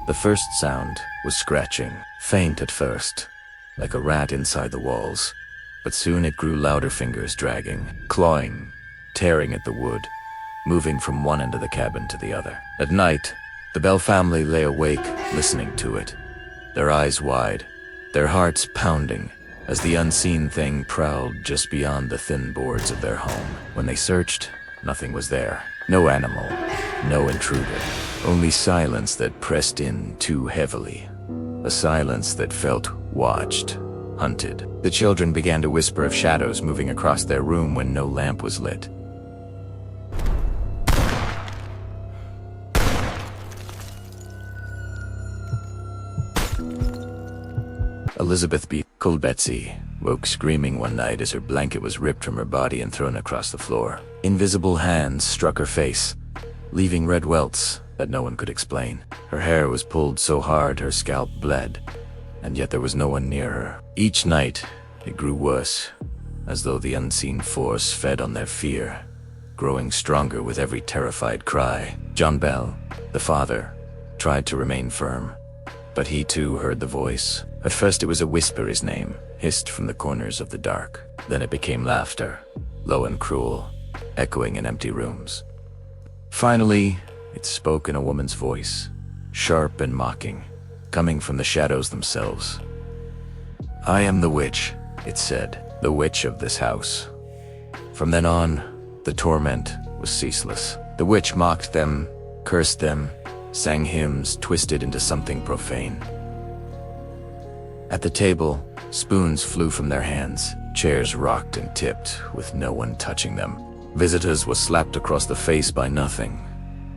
The first sound was scratching, faint at first, like a rat inside the walls. But soon it grew louder, fingers dragging, clawing, tearing at the wood, moving from one end of the cabin to the other. At night, the Bell family lay awake, listening to it, their eyes wide, their hearts pounding, as the unseen thing prowled just beyond the thin boards of their home. When they searched, nothing was there. No animal, no intruder, only silence that pressed in too heavily. A silence that felt watched, hunted. The children began to whisper of shadows moving across their room when no lamp was lit. Elizabeth B. called Betsy, woke screaming one night as her blanket was ripped from her body and thrown across the floor. Invisible hands struck her face, leaving red welts that no one could explain. Her hair was pulled so hard her scalp bled, and yet there was no one near her. Each night, it grew worse, as though the unseen force fed on their fear, growing stronger with every terrified cry. John Bell, the father, tried to remain firm, but he too heard the voice. At first it was a whisper, his name, hissed from the corners of the dark. Then it became laughter, low and cruel, echoing in empty rooms. Finally, it spoke in a woman's voice, sharp and mocking, coming from the shadows themselves. "I am the witch," it said, "the witch of this house." From then on, the torment was ceaseless. The witch mocked them, cursed them, sang hymns twisted into something profane. At the table, spoons flew from their hands, chairs rocked and tipped with no one touching them. Visitors were slapped across the face by nothing,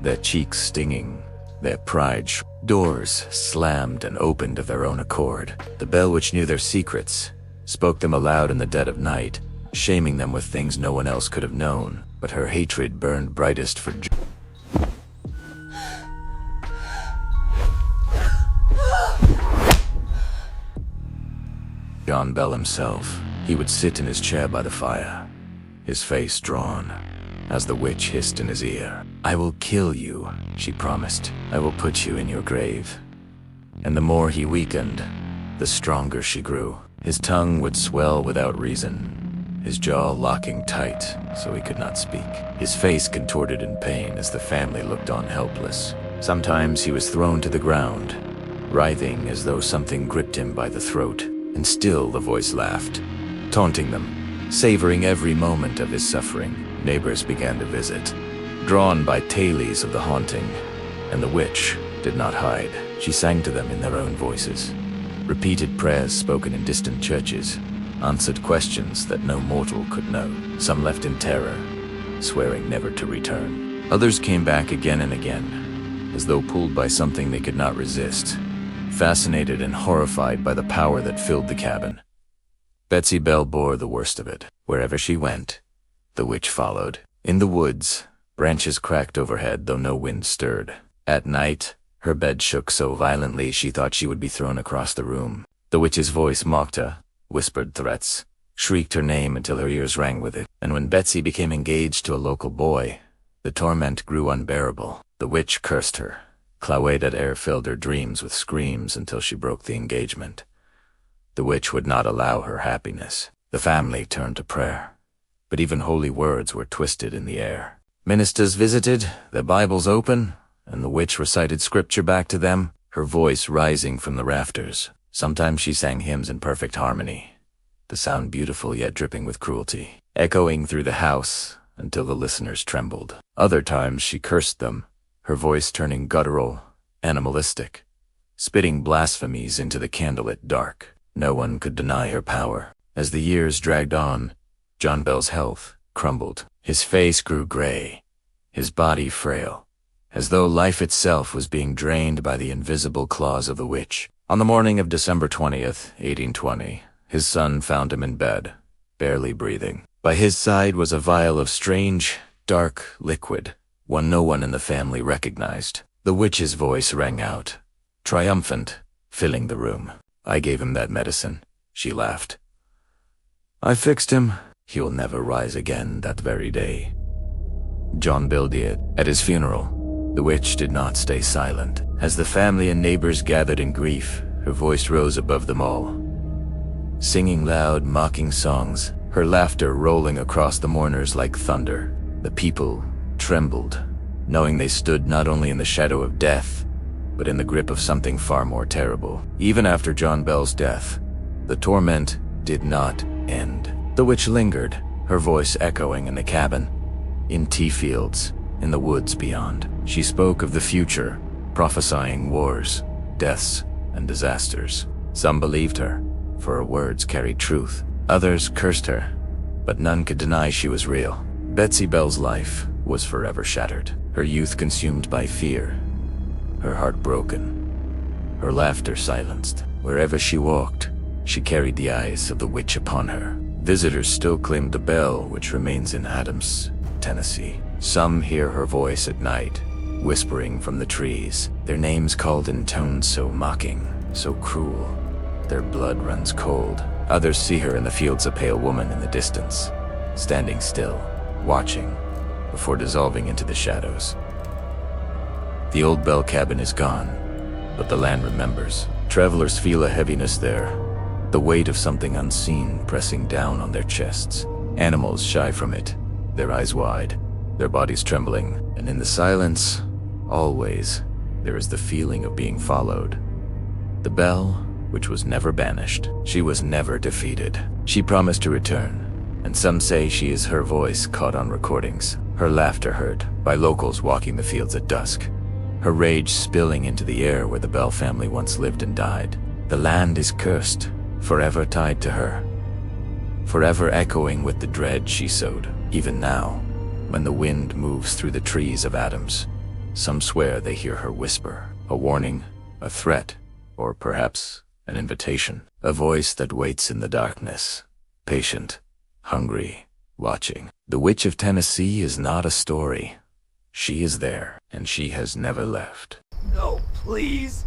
their cheeks stinging, their pride doors slammed and opened of their own accord. The Bell Witch knew their secrets, spoke them aloud in the dead of night, shaming them with things no one else could have known, but her hatred burned brightest for John Bell himself. He would sit in his chair by the fire, his face drawn, as the witch hissed in his ear. "I will kill you," she promised. "I will put you in your grave." And the more he weakened, the stronger she grew. His tongue would swell without reason, his jaw locking tight so he could not speak. His face contorted in pain as the family looked on helpless. Sometimes he was thrown to the ground, writhing as though something gripped him by the throat. And still the voice laughed, taunting them, savoring every moment of his suffering. Neighbors began to visit, drawn by tales of the haunting, and the witch did not hide. She sang to them in their own voices. Repeated prayers spoken in distant churches, answered questions that no mortal could know. Some left in terror, swearing never to return. Others came back again and again, as though pulled by something they could not resist, fascinated and horrified by the power that filled the cabin. Betsy Bell bore the worst of it. Wherever she went, the witch followed. In the woods, branches cracked overhead though no wind stirred. At night, her bed shook so violently she thought she would be thrown across the room. The witch's voice mocked her, whispered threats, shrieked her name until her ears rang with it. And when Betsy became engaged to a local boy, the torment grew unbearable. The witch cursed her. Cloued air filled her dreams with screams until she broke the engagement. The witch would not allow her happiness. The family turned to prayer, but even holy words were twisted in the air. Ministers visited, their Bibles open, and the witch recited scripture back to them, her voice rising from the rafters. Sometimes she sang hymns in perfect harmony, the sound beautiful yet dripping with cruelty, echoing through the house until the listeners trembled. Other times she cursed them, her voice turning guttural, animalistic, spitting blasphemies into the candlelit dark. No one could deny her power. As the years dragged on, John Bell's health crumbled. His face grew gray, his body frail, as though life itself was being drained by the invisible claws of the witch. On the morning of December 20th, 1820, his son found him in bed, barely breathing. By his side was a vial of strange, dark liquid, one no one in the family recognized. The witch's voice rang out, triumphant, filling the room. "I gave him that medicine," she laughed. "I fixed him. He'll never rise again that very day." John Bell did. At his funeral, The witch did not stay silent. As the family and neighbors gathered in grief, her voice rose above them all. Singing loud, mocking songs, her laughter rolling across the mourners like thunder. The people trembled, knowing they stood not only in the shadow of death, but in the grip of something far more terrible. Even after John Bell's death, the torment did not end. The witch lingered, her voice echoing in the cabin, in tea fields, in the woods beyond. She spoke of the future, prophesying wars, deaths, and disasters. Some believed her, for her words carried truth. Others cursed her, but none could deny she was real. Betsy Bell's life was forever shattered, her youth consumed by fear, her heart broken, her laughter silenced. Wherever she walked, she carried the eyes of the witch upon her. Visitors still claimed the bell, which remains in Adams, Tennessee. Some hear her voice at night, whispering from the trees, their names called in tones so mocking, so cruel, their blood runs cold. Others see her in the fields, a pale woman in the distance, standing still, watching, before dissolving into the shadows. The old bell cabin is gone, but the land remembers. Travelers feel a heaviness there, the weight of something unseen pressing down on their chests. Animals shy from it, their eyes wide, their bodies trembling, and in the silence, always, there is the feeling of being followed. The bell, which was never banished, she was never defeated. She promised to return, and some say she is her voice caught on recordings, her laughter heard by locals walking the fields at dusk, her rage spilling into the air where the Bell family once lived and died. The land is cursed, forever tied to her, forever echoing with the dread she sowed. Even now, when the wind moves through the trees of Adams, some swear they hear her whisper, a warning, a threat, or perhaps an invitation. A voice that waits in the darkness, patient, hungry, watching. The Witch of Tennessee is not a story. She is there, and she has never left. No, please!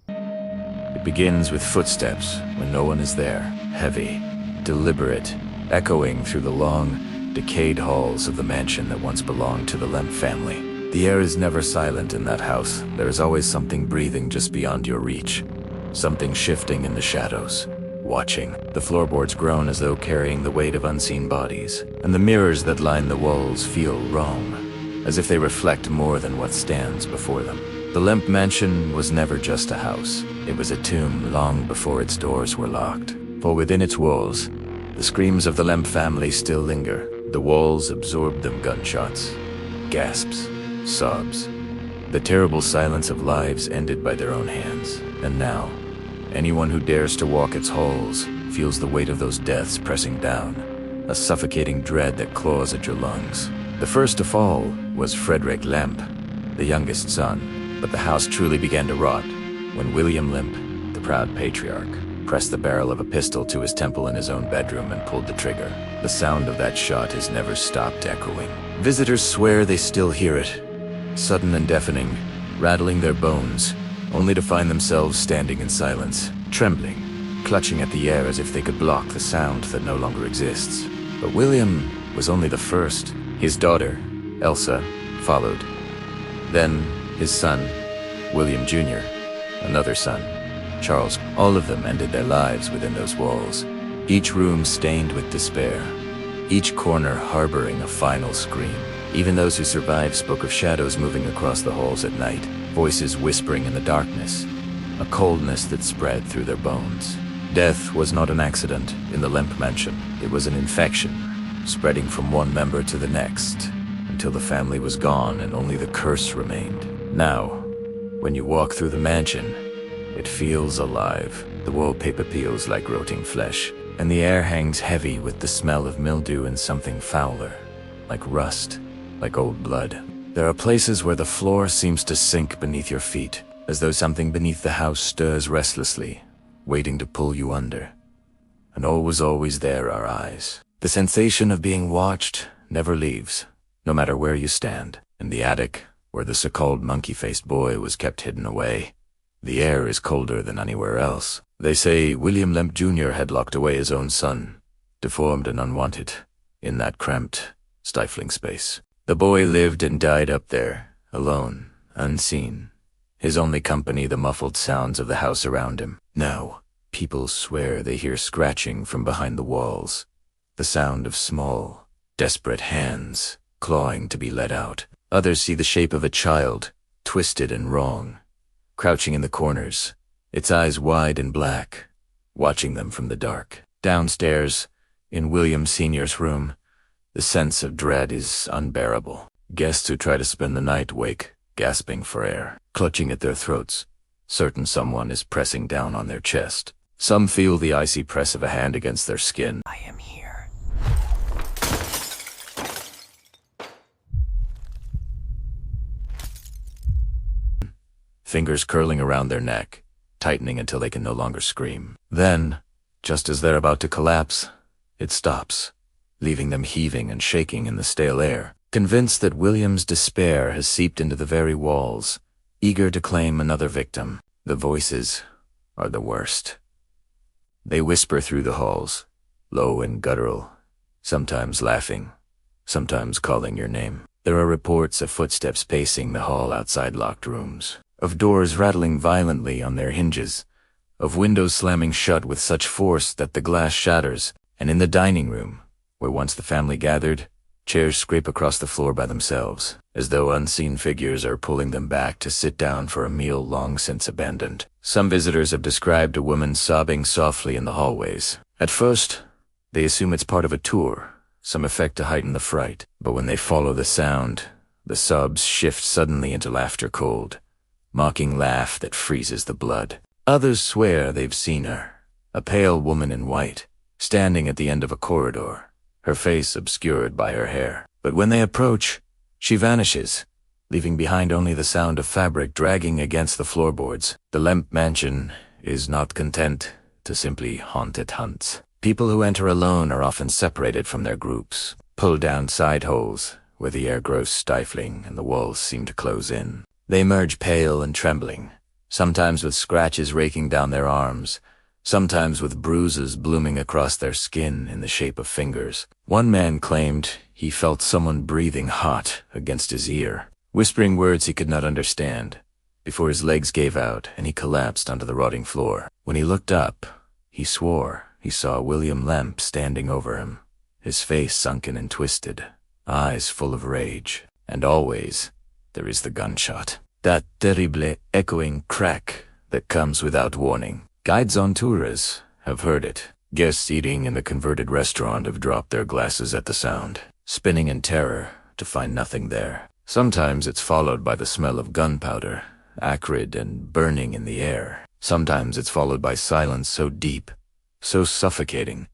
It begins with footsteps when no one is there, heavy, deliberate, echoing through the long, decayed halls of the mansion that once belonged to the Lemp family. The air is never silent in that house. There is always something breathing just beyond your reach, something shifting in the shadows, watching. The floorboards groan as though carrying the weight of unseen bodies, and the mirrors that line the walls feel wrong, as if they reflect more than what stands before them. The Lemp Mansion was never just a house. It was a tomb long before its doors were locked. For within its walls, the screams of the Lemp family still linger. The walls absorbed them, gunshots, gasps, sobs. The terrible silence of lives ended by their own hands. And now, anyone who dares to walk its halls feels the weight of those deaths pressing down, a suffocating dread that claws at your lungs. The first to fall was Frederick Lemp, the youngest son, but the house truly began to rot when William Lemp, the proud patriarch, pressed the barrel of a pistol to his temple in his own bedroom and pulled the trigger. The sound of that shot has never stopped echoing. Visitors swear they still hear it, sudden and deafening, rattling their bones, only to find themselves standing in silence, trembling, clutching at the air as if they could block the sound that no longer exists. But William was only the first. His daughter, Elsa, followed. Then his son, William Jr., another son, Charles. All of them ended their lives within those walls, each room stained with despair, each corner harboring a final scream. Even those who survived spoke of shadows moving across the halls at night, voices whispering in the darkness, a coldness that spread through their bones. Death was not an accident in the Lemp Mansion. It was an infection, spreading from one member to the next, until the family was gone and only the curse remained. Now, when you walk through the mansion, it feels alive. The wallpaper peels like rotting flesh, and the air hangs heavy with the smell of mildew and something fouler, like rust, like old blood. There are places where the floor seems to sink beneath your feet, as though something beneath the house stirs restlessly, waiting to pull you under. And always there are eyes. The sensation of being watched never leaves, no matter where you stand. In the attic, where the so-called monkey-faced boy was kept hidden away, the air is colder than anywhere else. They say William Lemp Jr. had locked away his own son, deformed and unwanted, in that cramped, stifling space. The boy lived and died up there, alone, unseen. His only company the muffled sounds of the house around him. Now, people swear they hear scratching from behind the walls, the sound of small, desperate hands clawing to be let out. Others see the shape of a child, twisted and wrong, crouching in the corners, its eyes wide and black, watching them from the dark. Downstairs, in William Sr.'s room, the sense of dread is unbearable. Guests who try to spend the night wake, gasping for air, clutching at their throats, certain someone is pressing down on their chest. Some feel the icy press of a hand against their skin. I am here. Fingers curling around their neck, tightening until they can no longer scream. Then, just as they're about to collapse, it stops, leaving them heaving and shaking in the stale air, convinced that William's despair has seeped into the very walls, eager to claim another victim. The voices are the worst. They whisper through the halls, low and guttural, sometimes laughing, sometimes calling your name. There are reports of footsteps pacing the hall outside locked rooms, of doors rattling violently on their hinges, of windows slamming shut with such force that the glass shatters, and in the dining room, where once the family gathered, chairs scrape across the floor by themselves, as though unseen figures are pulling them back to sit down for a meal long since abandoned. Some visitors have described a woman sobbing softly in the hallways. At first, they assume it's part of a tour, some effect to heighten the fright, but when they follow the sound, the sobs shift suddenly into laughter cold, mocking laugh that freezes the blood. Others swear they've seen her, a pale woman in white, standing at the end of a corridor, her face obscured by her hair. But when they approach, she vanishes, leaving behind only the sound of fabric dragging against the floorboards. The Lemp Mansion is not content to simply haunt its hunts. People who enter alone are often separated from their groups, pulled down side holes where the air grows stifling and the walls seem to close in. They emerge pale and trembling, sometimes with scratches raking down their arms, sometimes with bruises blooming across their skin in the shape of fingers. One man claimed he felt someone breathing hot against his ear, whispering words he could not understand, before his legs gave out and he collapsed onto the rotting floor. When he looked up, he swore he saw William Lemp standing over him, his face sunken and twisted, eyes full of rage. And always, there is the gunshot, that terrible echoing crack that comes without warning. Guides on tours have heard it. Guests eating in the converted restaurant have dropped their glasses at the sound, spinning in terror to find nothing there. Sometimes it's followed by the smell of gunpowder, acrid and burning in the air. Sometimes it's followed by silence so deep, so suffocating,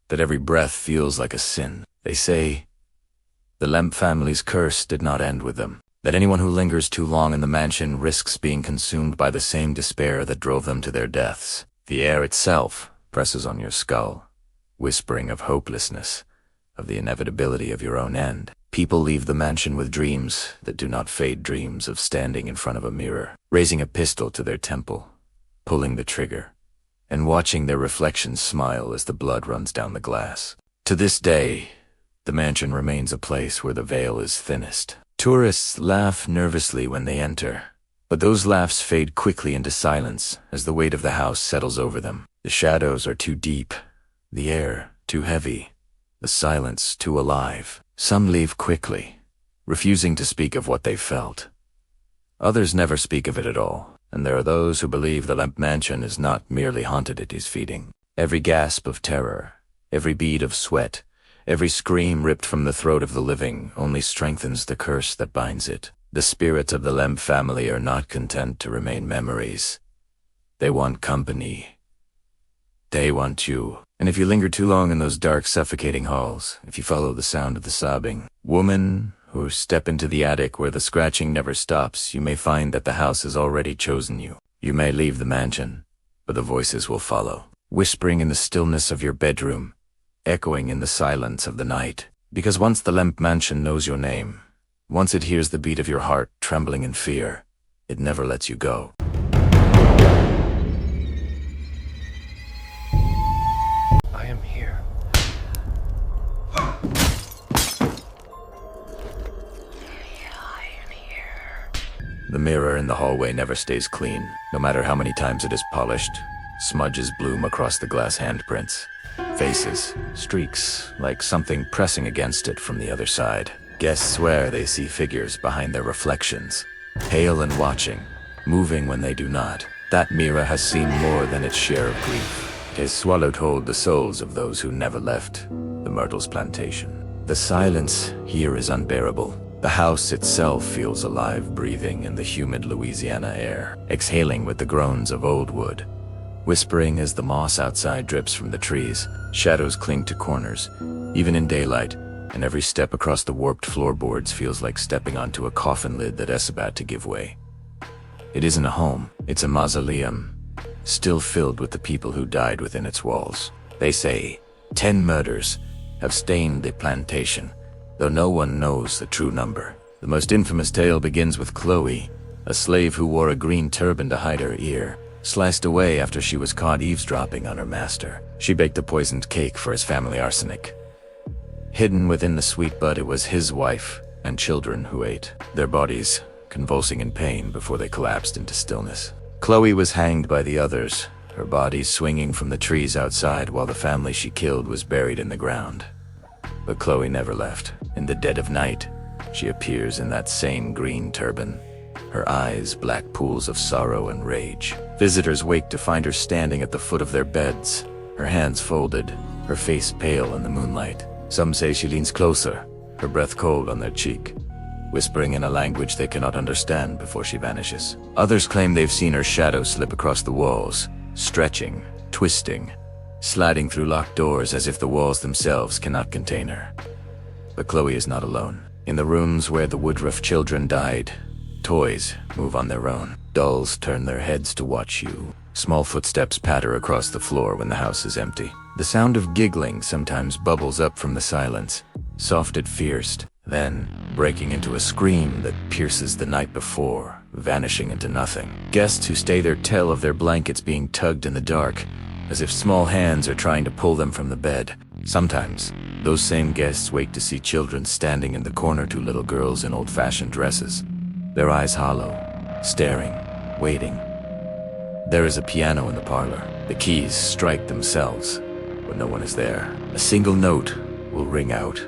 that every breath feels like a sin. They say the Lemp family's curse did not end with them, that anyone who lingers too long in the mansion risks being consumed by the same despair that drove them to their deaths. The air itself presses on your skull, whispering of hopelessness, of the inevitability of your own end. People leave the mansion with dreams that do not fade, dreams of standing in front of a mirror, raising a pistol to their temple, pulling the trigger, and watching their reflections smile as the blood runs down the glass. To this day, the mansion remains a place where the veil is thinnest. Tourists laugh nervously when they enter, but those laughs fade quickly into silence as the weight of the house settles over them. The shadows are too deep, the air too heavy, the silence too alive. Some leave quickly, refusing to speak of what they felt. Others never speak of it at all, and there are those who believe the Lemp Mansion is not merely haunted, it is feeding. Every gasp of terror, every bead of sweat, every scream ripped from the throat of the living only strengthens the curse that binds it. The spirits of the Lemp family are not content to remain memories. They want company. They want you. And if you linger too long in those dark, suffocating halls, if you follow the sound of the sobbing woman, or step into the attic where the scratching never stops, you may find that the house has already chosen you. You may leave the mansion, but the voices will follow, whispering in the stillness of your bedroom, echoing in the silence of the night. Because once the Lemp Mansion knows your name, once it hears the beat of your heart trembling in fear, it never lets you go. I am here. The mirror in the hallway never stays clean. No matter how many times it is polished, smudges bloom across the glass handprints. Faces, streaks, like something pressing against it from the other side. Guests swear they see figures behind their reflections, pale and watching, moving when they do not. That mirror has seen more than its share of grief. It has swallowed whole the souls of those who never left the Myrtles Plantation. The silence here is unbearable. The house itself feels alive, breathing in the humid Louisiana air, exhaling with the groans of old wood. Whispering as the moss outside drips from the trees, shadows cling to corners, even in daylight, and every step across the warped floorboards feels like stepping onto a coffin lid that is about to give way. It isn't a home, it's a mausoleum, still filled with the people who died within its walls. They say 10 murders have stained the plantation, though no one knows the true number. The most infamous tale begins with Chloe, a slave who wore a green turban to hide her ear, sliced away after she was caught eavesdropping on her master. She baked a poisoned cake for his family arsenic. Hidden within the sweet bud, it was his wife and children who ate, their bodies convulsing in pain before they collapsed into stillness. Chloe was hanged by the others, her body swinging from the trees outside while the family she killed was buried in the ground. But Chloe never left. In the dead of night, she appears in that same green turban, her eyes black pools of sorrow and rage. Visitors wake to find her standing at the foot of their beds, her hands folded, her face pale in the moonlight. Some say she leans closer, her breath cold on their cheek, whispering in a language they cannot understand before she vanishes. Others claim they've seen her shadow slip across the walls, stretching, twisting, sliding through locked doors as if the walls themselves cannot contain her. But Chloe is not alone. In the rooms where the Woodruff children died, toys move on their own. Dolls turn their heads to watch you. Small footsteps patter across the floor when the house is empty. The sound of giggling sometimes bubbles up from the silence, soft at first, then breaking into a scream that pierces the night before, vanishing into nothing. Guests who stay there tell of their blankets being tugged in the dark, as if small hands are trying to pull them from the bed. Sometimes, those same guests wake to see children standing in the corner, 2 little girls in old-fashioned dresses, their eyes hollow, staring, waiting. There is a piano in the parlor. The keys strike themselves, but no one is there. A single note will ring out,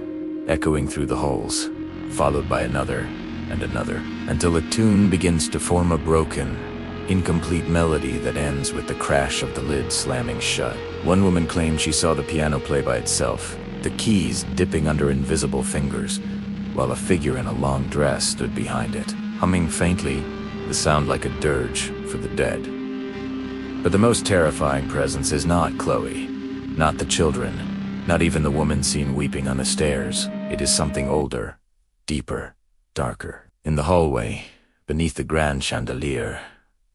echoing through the halls, followed by another and another, until a tune begins to form a broken, incomplete melody that ends with the crash of the lid slamming shut. One woman claimed she saw the piano play by itself, the keys dipping under invisible fingers, while a figure in a long dress stood behind it, humming faintly, the sound like a dirge for the dead. But the most terrifying presence is not Chloe, not the children, not even the woman seen weeping on the stairs. It is something older, deeper, darker. In the hallway, beneath the grand chandelier,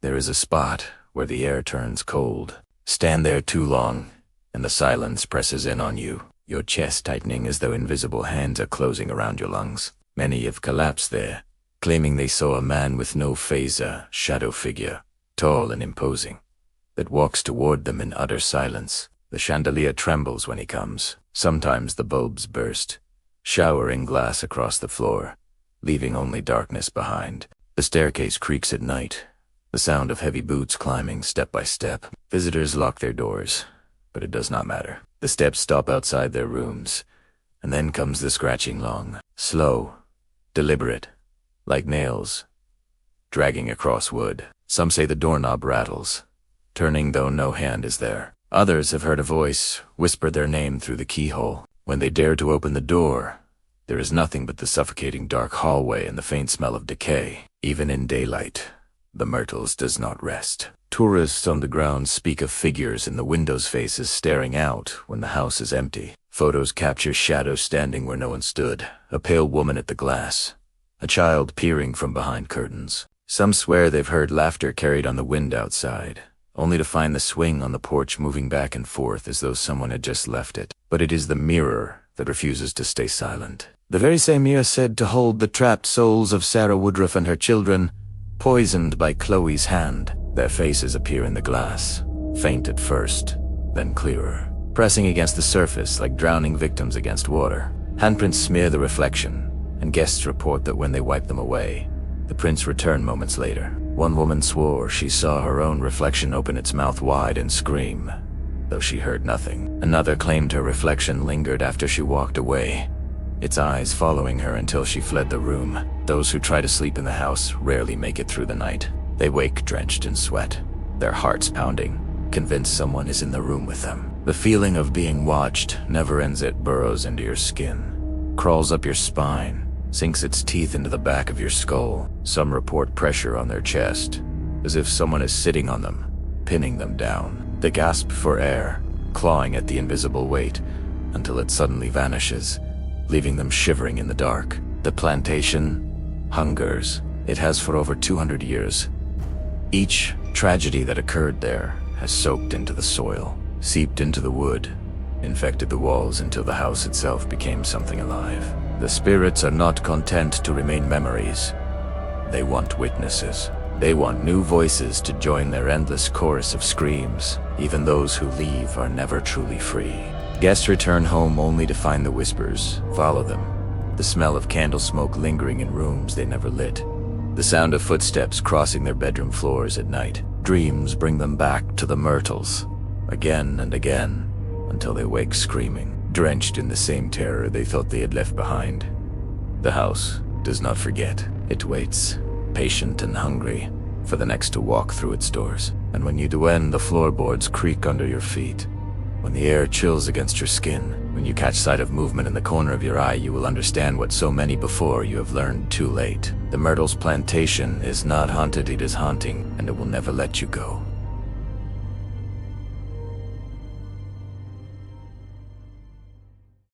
there is a spot where the air turns cold. Stand there too long, and the silence presses in on you, your chest tightening as though invisible hands are closing around your lungs. Many have collapsed there, claiming they saw a man with no face, a shadow figure, tall and imposing, that walks toward them in utter silence. The chandelier trembles when he comes. Sometimes the bulbs burst, showering glass across the floor, leaving only darkness behind. The staircase creaks at night, the sound of heavy boots climbing step by step. Visitors lock their doors, but it does not matter. The steps stop outside their rooms, and then comes the scratching, long, slow, deliberate, like nails, dragging across wood. Some say the doorknob rattles, turning though no hand is there. Others have heard a voice whisper their name through the keyhole. When they dare to open the door, there is nothing but the suffocating dark hallway and the faint smell of decay. Even in daylight, the Myrtles does not rest. Tourists on the ground speak of figures in the windows' faces staring out when the house is empty. Photos capture shadows standing where no one stood, a pale woman at the glass, a child peering from behind curtains. Some swear they've heard laughter carried on the wind outside, only to find the swing on the porch moving back and forth as though someone had just left it. But it is the mirror that refuses to stay silent. The very same mirror said to hold the trapped souls of Sarah Woodruff and her children, poisoned by Chloe's hand. Their faces appear in the glass, faint at first, then clearer, pressing against the surface like drowning victims against water. Handprints smear the reflection, and guests report that when they wipe them away, The prince returned moments later. One woman swore she saw her own reflection open its mouth wide and scream, though she heard nothing. Another claimed her reflection lingered after she walked away, its eyes following her until she fled the room. Those who try to sleep in the house rarely make it through the night. They wake drenched in sweat, their hearts pounding, convinced someone is in the room with them. The feeling of being watched never ends. It burrows into your skin, crawls up your spine, sinks its teeth into the back of your skull. Some report pressure on their chest, as if someone is sitting on them, pinning them down. They gasp for air, clawing at the invisible weight, until it suddenly vanishes, leaving them shivering in the dark. The plantation hungers. It has for over 200 years. Each tragedy that occurred there has soaked into the soil, seeped into the wood, infected the walls until the house itself became something alive. The spirits are not content to remain memories. They want witnesses. They want new voices to join their endless chorus of screams. Even those who leave are never truly free. Guests return home only to find the whispers follow them, the smell of candle smoke lingering in rooms they never lit, the sound of footsteps crossing their bedroom floors at night. Dreams bring them back to the Myrtles, again and again, until they wake screaming, drenched in the same terror they thought they had left behind. The house does not forget. It waits, patient and hungry, for the next to walk through its doors. And when you do end, the floorboards creak under your feet. When the air chills against your skin, when you catch sight of movement in the corner of your eye, you will understand what so many before you have learned too late. The Myrtles Plantation is not haunted, it is haunting, and it will never let you go.